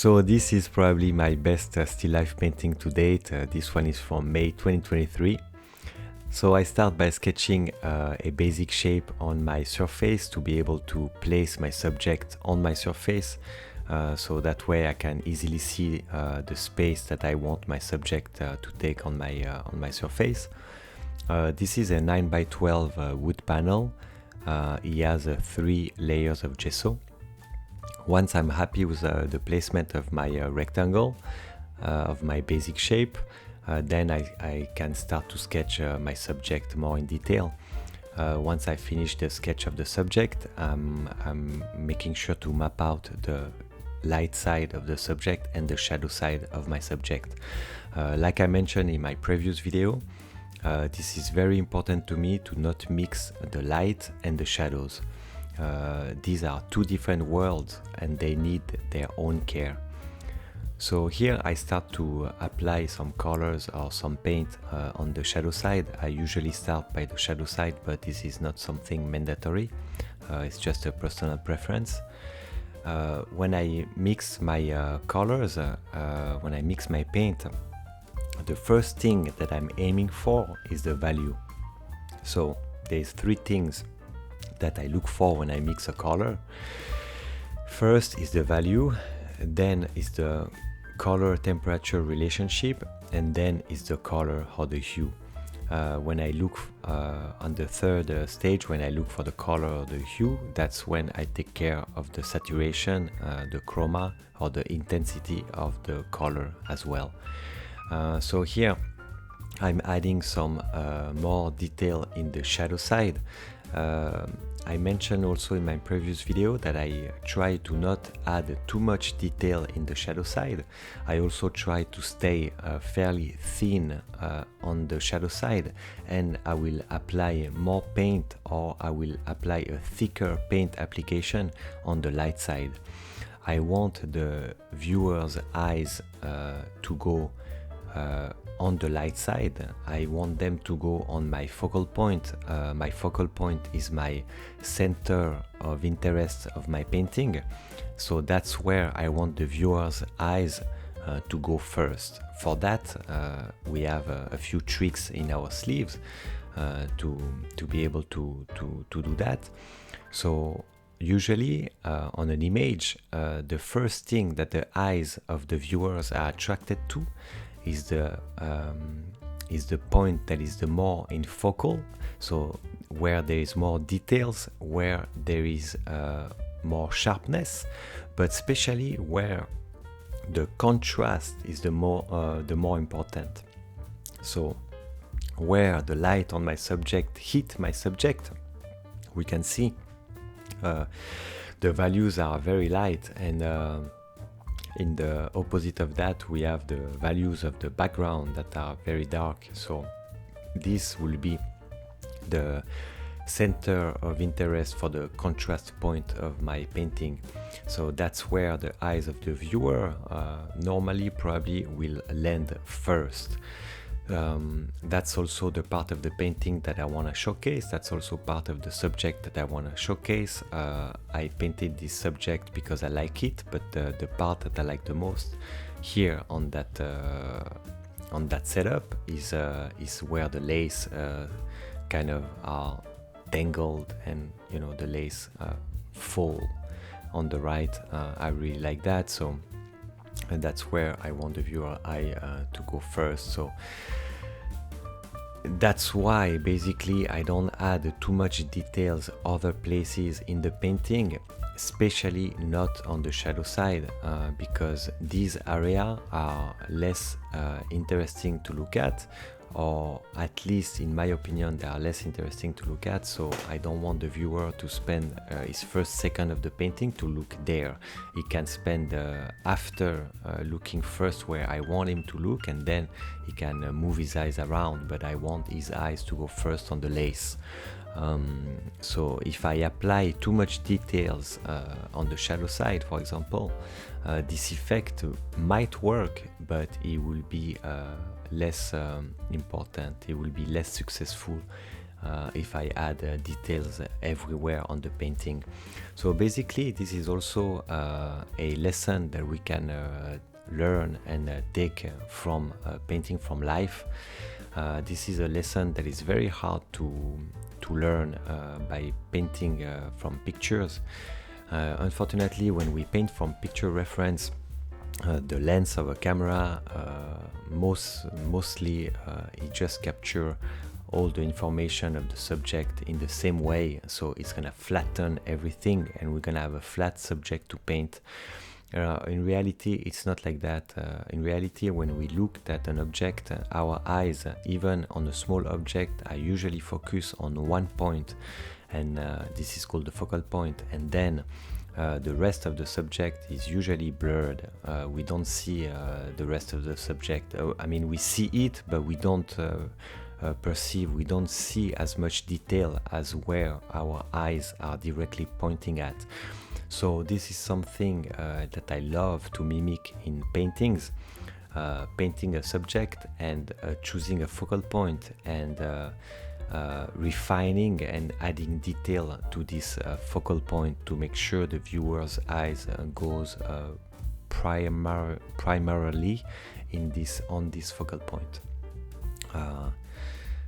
So this is probably my best still life painting to date. This one is from May 2023. So I start by sketching a basic shape on my surface to be able to place my subject on my surface. So that way I can easily see the space that I want my subject to take on my surface. This is a 9 by 12 wood panel. It has 3 layers of gesso. Once I'm happy with the placement of my rectangle, of my basic shape, then I can start to sketch my subject more in detail. Once I finish the sketch of the subject, I'm making sure to map out the light side of the subject and the shadow side of my subject. Like I mentioned in my previous video, this is very important to me to not mix the light and the shadows. These are 2 different worlds and they need their own care. So here I start to apply some colors or some paint on the shadow side. I usually start by the shadow side, but this is not something mandatory. It's just a personal preference. When I mix my colors, when I mix my paint, the first thing that I'm aiming for is the value. So there's 3 things that I look for when I mix a color. First is the value, then is the color temperature relationship, and then is the color or the hue. When I look on the third stage, when I look for the color or the hue, that's when I take care of the saturation, the chroma, or the intensity of the color as well. So here I'm adding some more detail in the shadow side. I mentioned also in my previous video that I try to not add too much detail in the shadow side. I also try to stay fairly thin on the shadow side, and I will apply more paint, or I will apply a thicker paint application on the light side. I want the viewer's eyes to go on the light side. I want them to go on my focal point. My focal point is my center of interest of my painting. So that's where I want the viewer's eyes to go first. For that, we have a few tricks in our sleeves to be able to do that. So usually on an image, the first thing that the eyes of the viewers are attracted to is the point that is the more in focal, so where there is more details, where there is more sharpness, but especially where the contrast is the more important. So where the light on my subject hit my subject, we can see the values are very light, and in the opposite of that, we have the values of the background that are very dark. So this will be the center of interest for the contrast point of my painting. So that's where the eyes of the viewer normally probably will land first. That's also the part of the painting that I want to showcase. That's also part of the subject that I want to showcase. I painted this subject because I like it, but the part that I like the most here on that setup is where the lace kind of are tangled, and the lace fall on the right. I really like that. So and that's where I want the viewer eye to go first. So that's why basically I don't add too much details other places in the painting, especially not on the shadow side, because these areas are less interesting to look at, or at least in my opinion they are less interesting to look at. So I don't want the viewer to spend his first second of the painting to look there. He can spend after looking first where I want him to look, and then he can move his eyes around, but I want his eyes to go first on the lace. So if I apply too much details on the shadow side, for example, this effect might work, but it will be less important. It will be less successful if I add details everywhere on the painting. So basically this is also a lesson that we can learn and take from painting from life. This is a lesson that is very hard to learn by painting from pictures. Unfortunately, when we paint from picture reference, the lens of a camera mostly it just captures all the information of the subject in the same way, so it's gonna flatten everything and we're gonna have a flat subject to paint. In reality it's not like that. In reality, when we look at an object, our eyes, even on a small object, are usually focused on one point, and this is called the focal point, and then the rest of the subject is usually blurred. We don't see the rest of the subject. I mean, we see it, but we don't perceive, we don't see as much detail as where our eyes are directly pointing at. So this is something that I love to mimic in paintings, painting a subject and choosing a focal point and refining and adding detail to this focal point to make sure the viewer's eyes goes primarily on this focal point.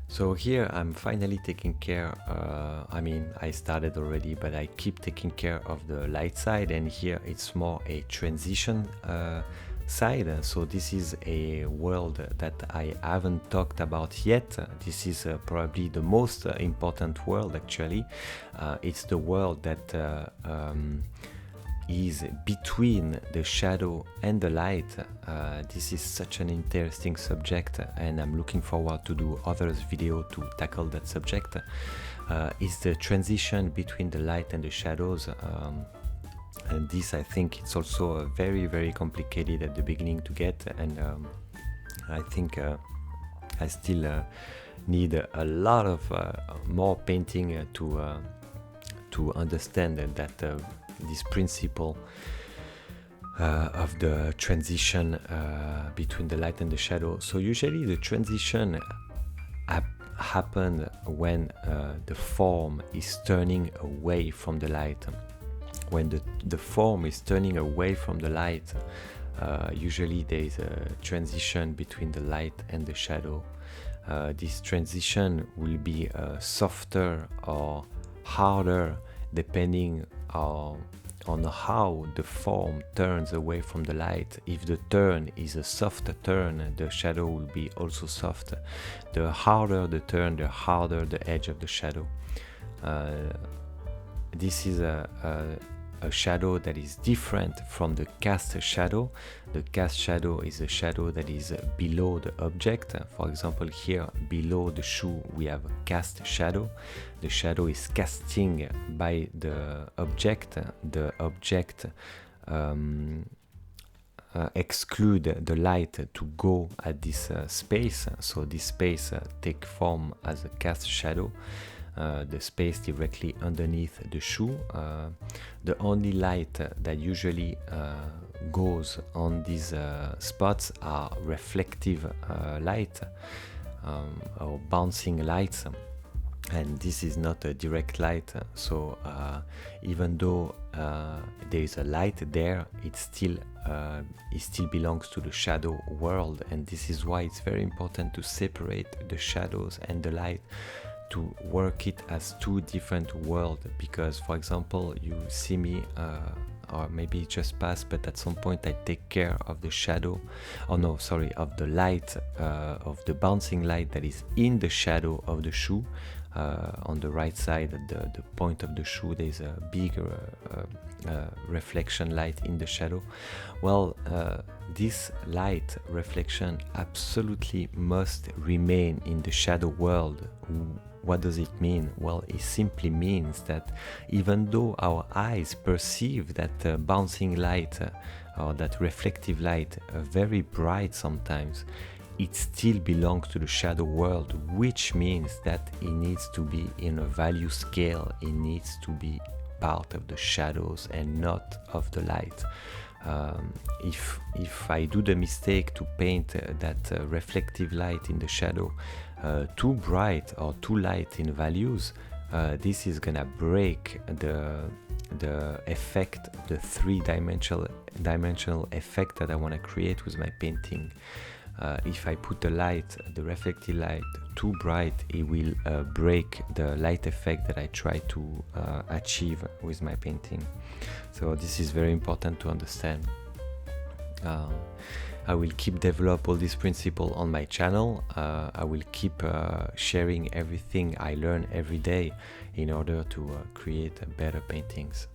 So here I'm finally taking care, I mean I started already, but I keep taking care of the light side, and here it's more a transition side. So this is a world that I haven't talked about yet. This is probably the most important world actually. It's the world that is between the shadow and the light. This is such an interesting subject, and I'm looking forward to do others video to tackle that subject. It's the transition between the light and the shadows, and this I think it's also very, very complicated at the beginning to get, and I think I still need a lot of more painting to understand that this principle of the transition between the light and the shadow. So usually the transition happens when the form is turning away from the light. When the form is turning away from the light, usually there is a transition between the light and the shadow. This transition will be softer or harder depending on how the form turns away from the light. If the turn is a softer turn, the shadow will be also softer. The harder the turn, the harder the edge of the shadow. This is a shadow that is different from the cast shadow. The cast shadow is a shadow that is below the object. For example, here below the shoe we have a cast shadow. The shadow is casting by the object. The object exclude the light to go at this space, so this space take form as a cast shadow. The space directly underneath the shoe. The only light that usually goes on these spots are reflective light or bouncing lights, and this is not a direct light. So even though there is a light there, it still belongs to the shadow world, and this is why it's very important to separate the shadows and the light, to work it as two different worlds. Because for example, you see me or maybe it just passed, but at some point I take care of the shadow, of the light, of the bouncing light that is in the shadow of the shoe. On the right side, at the point of the shoe, there's a bigger reflection light in the shadow. Well, this light reflection absolutely must remain in the shadow world. What does it mean? Well, it simply means that even though our eyes perceive that bouncing light or that reflective light very bright sometimes, it still belongs to the shadow world, which means that it needs to be in a value scale. It needs to be part of the shadows and not of the light. If I do the mistake to paint that reflective light in the shadow, too bright or too light in values, this is gonna break the effect, the three-dimensional effect that I want to create with my painting. If I put the light, the reflected light, too bright, it will break the light effect that I try to achieve with my painting. So this is very important to understand. I will keep develop all these principles on my channel. I will keep sharing everything I learn every day in order to create better paintings.